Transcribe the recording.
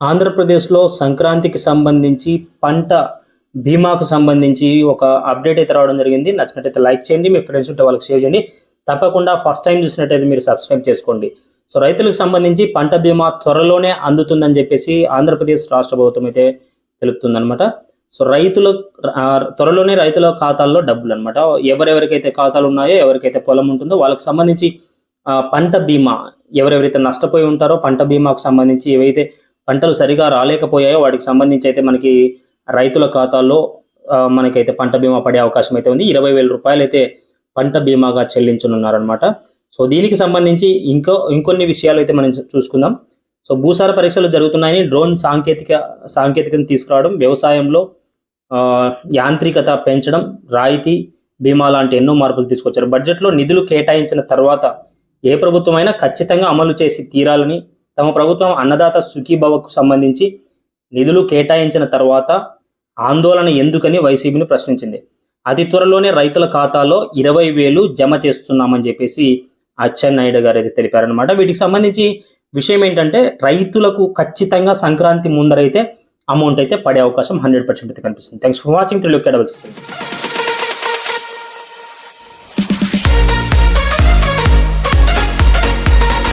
ఆంధ్రప్రదేశ్లో సంక్రాంతికి సంబంధించి పంట బీమాకు సంబంధించి ఒక అప్డేట్ అయితే రావడం జరిగింది. నచ్చినట్టయితే లైక్ చేయండి, మీ ఫ్రెండ్స్ ఉంటే వాళ్ళకి షేర్ చేయండి. తప్పకుండా ఫస్ట్ టైం చూసినట్టయితే మీరు సబ్స్క్రైబ్ చేసుకోండి. సో రైతులకు సంబంధించి పంట బీమా త్వరలోనే అందుతుందని చెప్పేసి ఆంధ్రప్రదేశ్ రాష్ట్ర ప్రభుత్వం అయితే తెలుపుతుందన్నమాట. సో త్వరలోనే రైతుల ఖాతాల్లో డబ్బులు అనమాట. ఎవరెవరికైతే ఖాతాలు ఉన్నాయో, ఎవరికైతే పొలం ఉంటుందో వాళ్ళకి సంబంధించి పంట బీమా, ఎవరెవరైతే నష్టపోయి ఉంటారో పంట బీమాకు సంబంధించి ఏవైతే పంటలు సరిగా రాలేకపోయాయో వాటికి సంబంధించి అయితే మనకి రైతుల ఖాతాల్లో మనకైతే పంట బీమా పడే అవకాశం అయితే ఉంది. 20,000 రూపాయలు అయితే పంట బీమాగా చెల్లించనున్నారనమాట. సో దీనికి సంబంధించి ఇంకొన్ని విషయాలు అయితే మనం చూసుకుందాం. సో భూసార పరీక్షలు జరుగుతున్నాయని డ్రోన్ సాంకేతికతను తీసుకురావడం, వ్యవసాయంలో యాంత్రికత పెంచడం, రాయితీ బీమా లాంటి ఎన్నో మార్పులు తీసుకొచ్చారు. బడ్జెట్లో నిధులు కేటాయించిన తర్వాత ఏ ప్రభుత్వమైనా ఖచ్చితంగా అమలు చేసి తీరాలని తమ ప్రభుత్వం అన్నదాత సుఖీభవకు సంబంధించి నిధులు కేటాయించిన తర్వాత ఆందోళన ఎందుకని వైసీపీని ప్రశ్నించింది. అతి త్వరలోనే రైతుల ఖాతాలో 20,000 జమ చేస్తున్నామని చెప్పేసి అచ్చెన్నాయుడు గారు అయితే తెలిపారనమాట. వీటికి సంబంధించి విషయం ఏంటంటే రైతులకు ఖచ్చితంగా సంక్రాంతి ముందరైతే అమౌంట్ అయితే పడే అవకాశం 100% అయితే కనిపిస్తుంది. Thanks for watching. 3 Look at